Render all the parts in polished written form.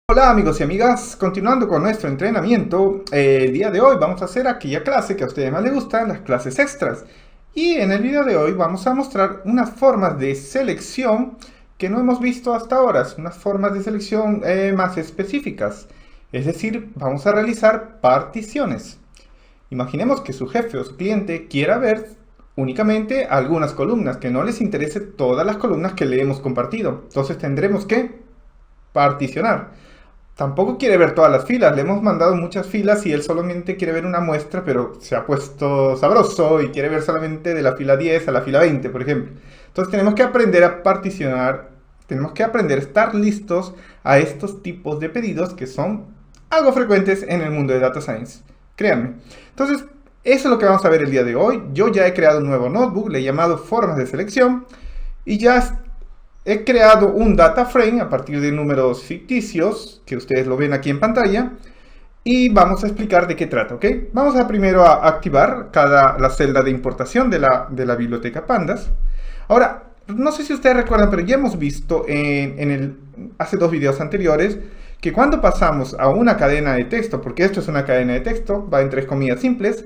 Hola amigos y amigas, continuando con nuestro entrenamiento, el día de hoy vamos a hacer aquella clase que a ustedes más les gustan, las clases extras. Y en el video de hoy vamos a mostrar unas formas de selección que no hemos visto hasta ahora, unas formas de selección más específicas. Es decir, vamos a realizar particiones. Imaginemos que su jefe o su cliente quiera ver únicamente algunas columnas, que no les interese todas las columnas que le hemos compartido. Entonces tendremos que particionar. Tampoco quiere ver todas las filas, le hemos mandado muchas filas y él solamente quiere ver una muestra, pero se ha puesto sabroso y quiere ver solamente de la fila 10 a la fila 20, por ejemplo. Entonces tenemos que aprender a particionar, tenemos que aprender a estar listos a estos tipos de pedidos que son algo frecuentes en el mundo de Data Science. Créanme. Entonces, eso es lo que vamos a ver el día de hoy. Yo ya he creado un nuevo notebook, le he llamado formas de selección y ya he creado un data frame a partir de números ficticios, que ustedes lo ven aquí en pantalla, y vamos a explicar de qué trata, ¿ok? Vamos a primero a activar la celda de importación de la biblioteca Pandas. Ahora, no sé si ustedes recuerdan, pero ya hemos visto hace dos videos anteriores, que cuando pasamos a una cadena de texto, porque esto es una cadena de texto, va en tres comillas simples,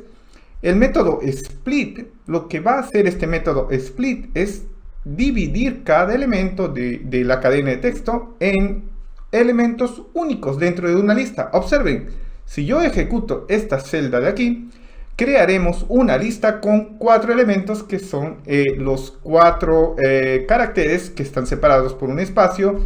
el método split, lo que va a hacer este método split es dividir cada elemento de la cadena de texto en elementos únicos dentro de una lista. Observen, si yo ejecuto esta celda de aquí, crearemos una lista con 4 elementos que son los 4 caracteres que están separados por un espacio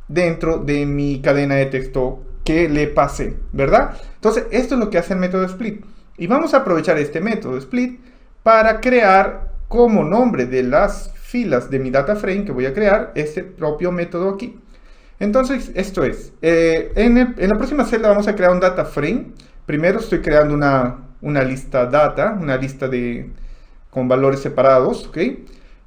dentro de mi cadena de texto que le pasé, ¿verdad? Entonces, esto es lo que hace el método split. Y vamos a aprovechar este método split para crear como nombre de las filas de mi data frame que voy a crear este propio método aquí. Entonces, esto es, en la próxima celda vamos a crear un data frame. Primero estoy creando una lista data, una lista con valores separados, ¿ok?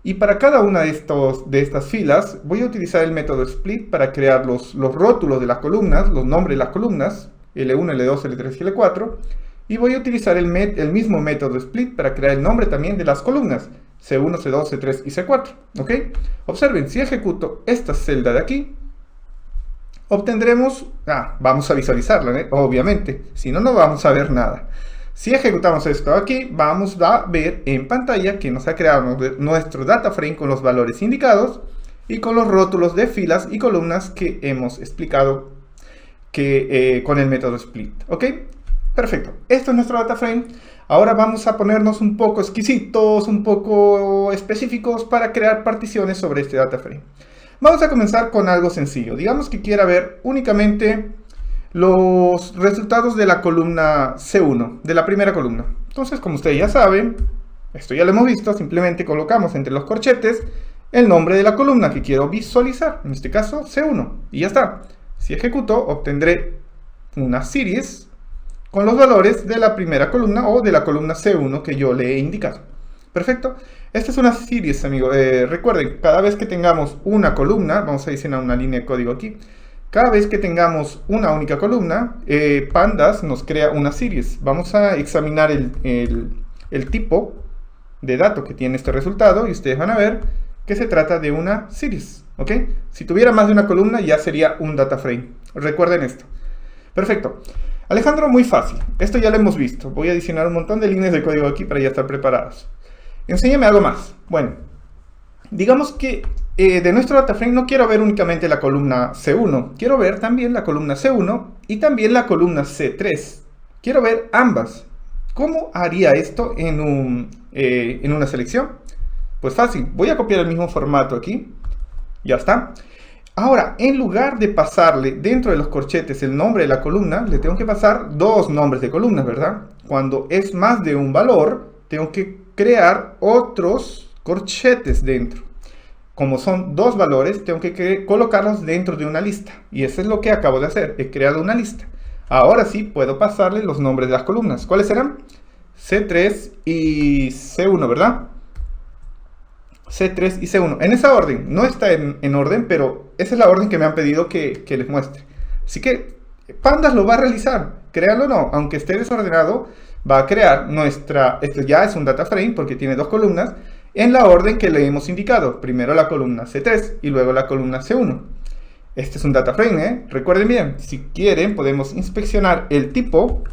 Y para cada una de estas filas voy a utilizar el método split para crear los rótulos de las columnas, los nombres de las columnas, L1, L2, L3 y L4. Y voy a utilizar el mismo método split para crear el nombre también de las columnas, C1, C2, C3 y C4, ¿ok? Observen, si ejecuto esta celda de aquí, obtendremos, vamos a visualizarla, obviamente, si no, no vamos a ver nada. Si ejecutamos esto aquí, vamos a ver en pantalla que nos ha creado nuestro data frame con los valores indicados y con los rótulos de filas y columnas que hemos explicado con el método split, ¿ok? Perfecto, esto es nuestro data frame. Ahora vamos a ponernos un poco exquisitos, un poco específicos para crear particiones sobre este data frame. Vamos a comenzar con algo sencillo. Digamos que quiera ver únicamente los resultados de la columna C1, de la primera columna. Entonces, como ustedes ya saben, esto ya lo hemos visto, simplemente colocamos entre los corchetes el nombre de la columna que quiero visualizar, en este caso C1, y ya está. Si ejecuto, obtendré una series con los valores de la primera columna o de la columna C1 que yo le he indicado. Perfecto. Esta es una series, amigos. Recuerden, cada vez que tengamos una columna, vamos a diseñar una línea de código aquí. Cada vez que tengamos una única columna, Pandas nos crea una series. Vamos a examinar el tipo de dato que tiene este resultado y ustedes van a ver que se trata de una series, ¿ok? Si tuviera más de una columna ya sería un data frame. Recuerden esto. Perfecto. Alejandro, muy fácil. Esto ya lo hemos visto. Voy a adicionar un montón de líneas de código aquí para ya estar preparados. Enséñame algo más. Bueno, digamos que de nuestro data frame no quiero ver únicamente la columna C1. Quiero ver también la columna C1 y también la columna C3. Quiero ver ambas. ¿Cómo haría esto en una selección? Pues fácil. Voy a copiar el mismo formato aquí. Ya está. Ahora, en lugar de pasarle dentro de los corchetes el nombre de la columna, le tengo que pasar dos nombres de columnas, ¿verdad? Cuando es más de un valor, tengo que crear otros corchetes dentro. Como son dos valores, tengo que colocarlos dentro de una lista. Y eso es lo que acabo de hacer, he creado una lista. Ahora sí puedo pasarle los nombres de las columnas. ¿Cuáles serán? C3 y C1, ¿verdad? C3 y C1. En esa orden, no está en orden, pero esa es la orden que me han pedido que les muestre. Así que Pandas lo va a realizar, créanlo o no, aunque esté desordenado, va a crear esto ya es un data frame porque tiene dos columnas, en la orden que le hemos indicado. Primero la columna C3 y luego la columna C1. Este es un data frame, ¿eh? Recuerden bien, si quieren podemos inspeccionar el tipo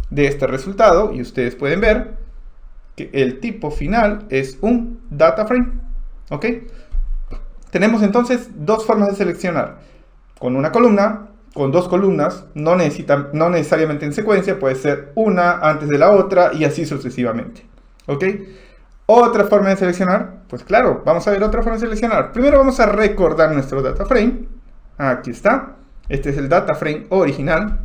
de este resultado y ustedes pueden ver que el tipo final es un data frame, ¿ok? Tenemos entonces dos formas de seleccionar, con una columna, con dos columnas, no necesariamente en secuencia, puede ser una antes de la otra y así sucesivamente, ¿ok? Otra forma de seleccionar, pues claro, vamos a ver otra forma de seleccionar. Primero vamos a recordar nuestro data frame. Aquí está. Este es el data frame original.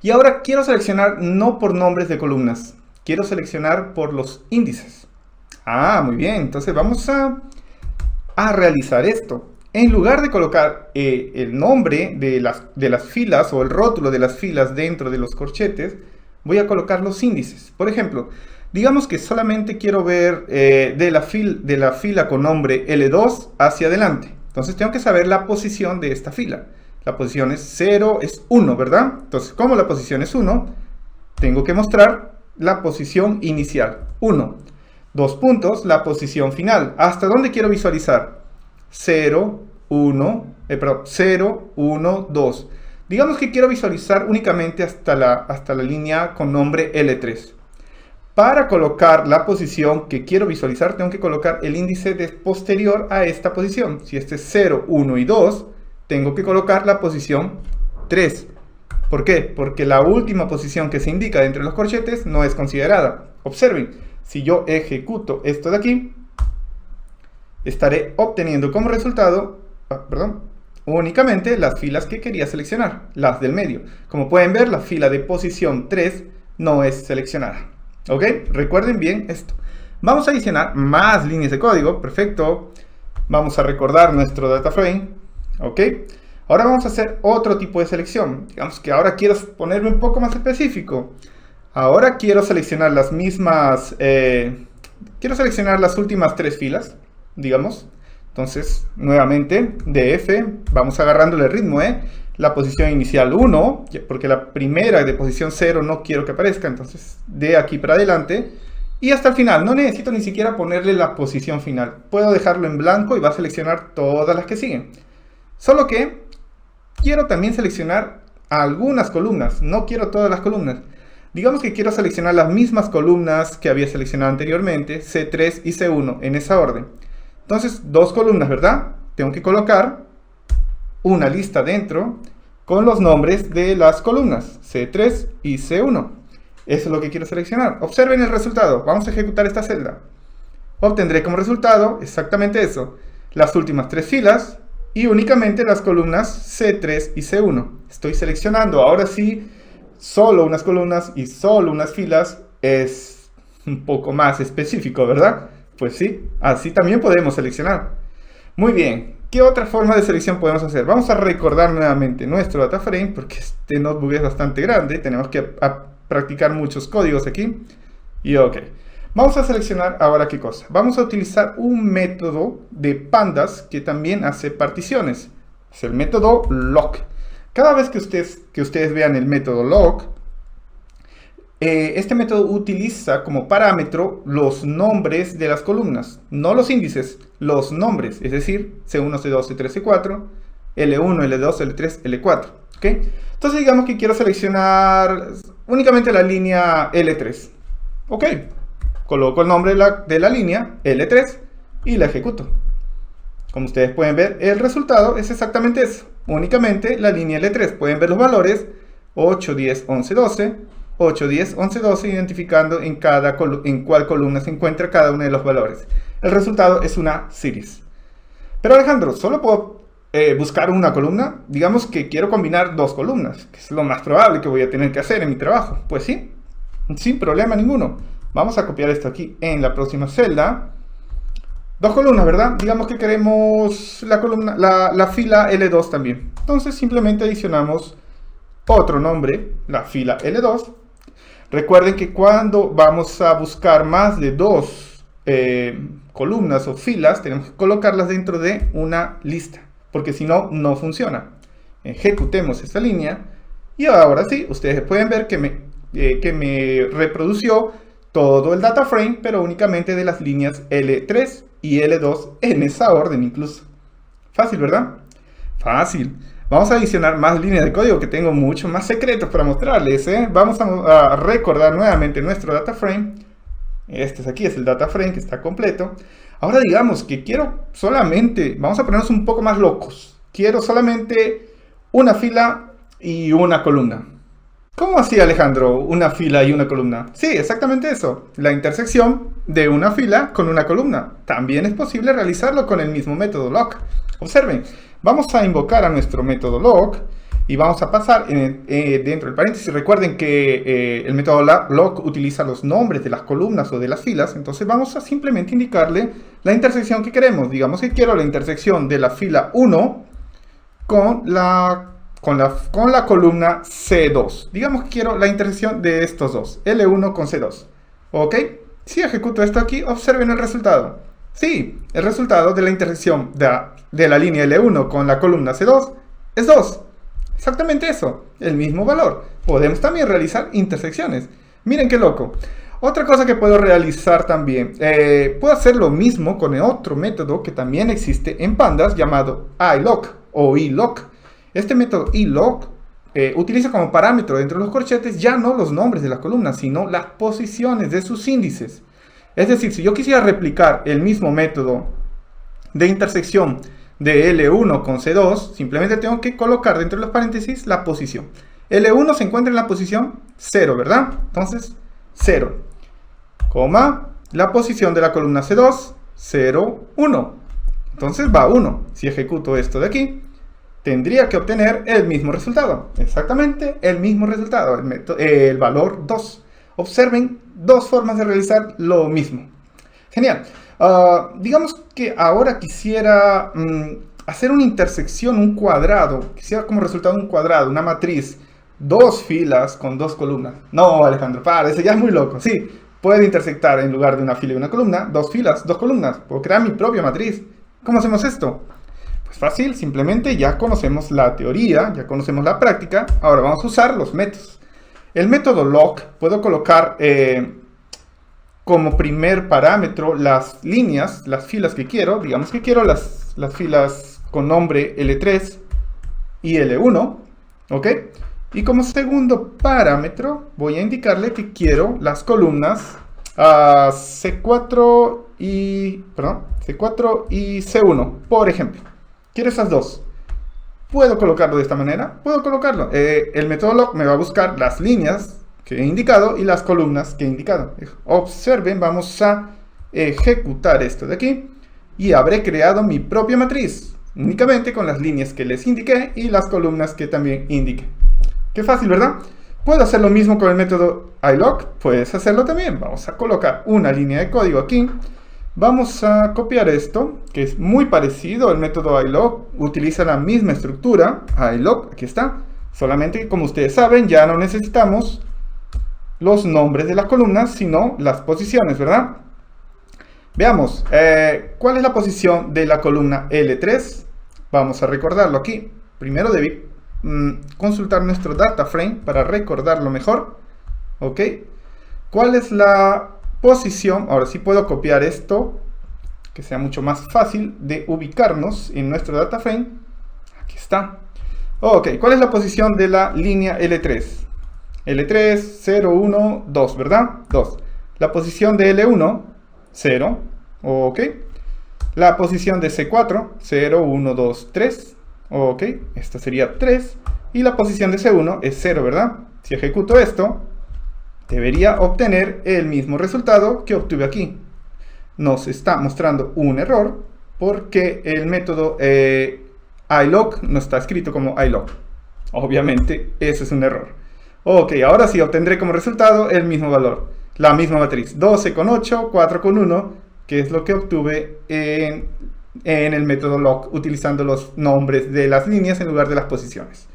Y ahora quiero seleccionar no por nombres de columnas. Quiero seleccionar por los índices. Ah, muy bien. Entonces vamos a realizar esto. En lugar de colocar el nombre de las filas o el rótulo de las filas dentro de los corchetes, voy a colocar los índices. Por ejemplo, digamos que solamente quiero ver de la fila con nombre L2 hacia adelante. Entonces tengo que saber la posición de esta fila. La posición es 0, es 1, ¿verdad? Entonces, como la posición es 1, tengo que mostrar la posición inicial, 1. 2 puntos, la posición final. ¿Hasta dónde quiero visualizar? 0, 1, 2. Digamos que quiero visualizar únicamente hasta la línea con nombre L3. Para colocar la posición que quiero visualizar, tengo que colocar el índice posterior a esta posición. Si este es 0, 1 y 2, tengo que colocar la posición 3. ¿Por qué? Porque la última posición que se indica dentro de los corchetes no es considerada. Observen, si yo ejecuto esto de aquí, estaré obteniendo como resultado, únicamente las filas que quería seleccionar, las del medio. Como pueden ver, la fila de posición 3 no es seleccionada. ¿Ok? Recuerden bien esto. Vamos a adicionar más líneas de código. Perfecto. Vamos a recordar nuestro data frame. ¿Ok? Ahora vamos a hacer otro tipo de selección. Digamos que ahora quiero ponerme un poco más específico. Ahora quiero seleccionar las mismas... quiero seleccionar las últimas 3 filas, digamos. Entonces, nuevamente, df, vamos agarrándole el ritmo, la posición inicial 1, porque la primera de posición 0 no quiero que aparezca, entonces de aquí para adelante, y hasta el final. No necesito ni siquiera ponerle la posición final. Puedo dejarlo en blanco y va a seleccionar todas las que siguen. Solo que quiero también seleccionar algunas columnas, no quiero todas las columnas. Digamos que quiero seleccionar las mismas columnas que había seleccionado anteriormente, C3 y C1, en esa orden. Entonces, 2 columnas, ¿verdad? Tengo que colocar una lista dentro con los nombres de las columnas, C3 y C1. Eso es lo que quiero seleccionar. Observen el resultado. Vamos a ejecutar esta celda. Obtendré como resultado exactamente eso. Las últimas 3 filas y únicamente las columnas C3 y C1. Estoy seleccionando ahora sí solo unas columnas y solo unas filas. Es un poco más específico, ¿verdad? Pues sí, así también podemos seleccionar. Muy bien, ¿qué otra forma de selección podemos hacer? Vamos a recordar nuevamente nuestro data frame porque este notebook es bastante grande. Tenemos que practicar muchos códigos aquí. Y ok, vamos a seleccionar ahora qué cosa. Vamos a utilizar un método de pandas que también hace particiones. Es el método lock. Cada vez que ustedes vean el método lock, este método utiliza como parámetro los nombres de las columnas, no los índices, los nombres, es decir, C1, C2, C3, C4, L1, L2, L3, L4. ¿Okay? Entonces digamos que quiero seleccionar únicamente la línea L3. Ok, coloco el nombre de la línea L3 y la ejecuto. Como ustedes pueden ver, el resultado es exactamente eso, únicamente la línea L3. Pueden ver los valores 8, 10, 11, 12. 8, 10, 11, 12, identificando en cuál columna se encuentra cada uno de los valores. El resultado es una series. Pero Alejandro, ¿solo puedo buscar una columna? Digamos que quiero combinar 2 columnas, que es lo más probable que voy a tener que hacer en mi trabajo. Pues sí, sin problema ninguno. Vamos a copiar esto aquí en la próxima celda. 2 columnas, ¿verdad? Digamos que queremos la fila L2 también. Entonces simplemente adicionamos otro nombre, la fila L2. Recuerden que cuando vamos a buscar más de 2 columnas o filas, tenemos que colocarlas dentro de una lista, porque si no, no funciona. Ejecutemos esta línea y ahora sí, ustedes pueden ver que me reprodució todo el data frame, pero únicamente de las líneas L3 y L2 en esa orden incluso. Fácil, ¿verdad? Fácil. Vamos a adicionar más líneas de código que tengo muchos más secretos para mostrarles, ¿eh? Vamos a recordar nuevamente nuestro data frame. Este es aquí, es el data frame que está completo. Ahora digamos que quiero solamente, vamos a ponernos un poco más locos. Quiero solamente una fila y una columna. ¿Cómo así, Alejandro? ¿Una fila y una columna? Sí, exactamente eso. La intersección de una fila con una columna. También es posible realizarlo con el mismo método lock. Observen, vamos a invocar a nuestro método lock y vamos a pasar dentro del paréntesis. Recuerden que el método lock utiliza los nombres de las columnas o de las filas. Entonces vamos a simplemente indicarle la intersección que queremos. Digamos que quiero la intersección de la fila 1 con la columna C2. Digamos que quiero la intersección de estos dos, L1 con C2. ¿Ok? Si ejecuto esto aquí, observen el resultado. Sí, el resultado de la intersección de la línea L1 con la columna C2 es 2. Exactamente eso, el mismo valor. Podemos también realizar intersecciones. Miren qué loco. Otra cosa que puedo realizar también, puedo hacer lo mismo con el otro método que también existe en Pandas llamado iLock o iLock. Este método iLock utiliza como parámetro dentro de los corchetes ya no los nombres de las columnas, sino las posiciones de sus índices. Es decir, si yo quisiera replicar el mismo método de intersección de L1 con C2, simplemente tengo que colocar dentro de los paréntesis la posición. L1 se encuentra en la posición 0, ¿verdad? Entonces, 0, coma, la posición de la columna C2, 0, 1. Entonces va 1. Si ejecuto esto de aquí, tendría que obtener el mismo resultado. Exactamente el mismo resultado, el valor 2. Observen dos formas de realizar lo mismo. Genial. Digamos que ahora quisiera hacer una intersección, un cuadrado. Quisiera como resultado un cuadrado, una matriz. Dos filas con dos columnas. No, Alejandro, ese ya es muy loco. Sí, puedo intersectar en lugar de una fila y una columna, dos filas, dos columnas. Puedo crear mi propia matriz. ¿Cómo hacemos esto? Pues fácil, simplemente ya conocemos la teoría, ya conocemos la práctica. Ahora vamos a usar los métodos. El método lock, puedo colocar como primer parámetro las líneas, las filas que quiero. Digamos que quiero las filas con nombre L3 y L1, ¿ok? Y como segundo parámetro voy a indicarle que quiero las columnas C4 y C1, por ejemplo. Quiero esas dos. ¿Puedo colocarlo de esta manera? Puedo colocarlo. El método lock me va a buscar las líneas que he indicado y las columnas que he indicado. Observen, vamos a ejecutar esto de aquí y habré creado mi propia matriz únicamente con las líneas que les indiqué y las columnas que también indiqué. Qué fácil, ¿verdad? ¿Puedo hacer lo mismo con el método iLock? Puedes hacerlo también. Vamos a colocar una línea de código aquí. Vamos a copiar esto, que es muy parecido al método iLock. Utiliza la misma estructura. iLock, aquí está. Solamente que, como ustedes saben, ya no necesitamos los nombres de las columnas, sino las posiciones, ¿verdad? Veamos, ¿cuál es la posición de la columna L3? Vamos a recordarlo aquí. Primero debí consultar nuestro data frame para recordarlo mejor. ¿Ok? ¿Cuál es la posición? Ahora sí puedo copiar esto, que sea mucho más fácil de ubicarnos en nuestro data frame. Aquí está. Ok, ¿cuál es la posición de la línea L3? L3, 0, 1, 2, ¿verdad? 2. La posición de L1, 0. Ok. La posición de C4, 0, 1, 2, 3. Ok, esta sería 3. Y la posición de C1 es 0, ¿verdad? Si ejecuto esto, debería obtener el mismo resultado que obtuve aquí. Nos está mostrando un error porque el método iLock no está escrito como iLock. Obviamente, ese es un error. Ok, ahora sí obtendré como resultado el mismo valor. La misma matriz. 12 con 8, 4 con 1, que es lo que obtuve en el método lock, utilizando los nombres de las líneas en lugar de las posiciones.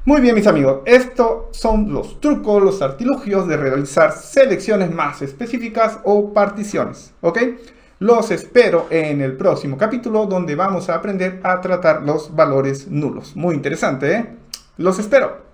Muy bien, mis amigos, estos son los trucos, los artilugios de realizar selecciones más específicas o particiones, ¿ok? Los espero en el próximo capítulo donde vamos a aprender a tratar los valores nulos. Muy interesante, ¿eh? Los espero.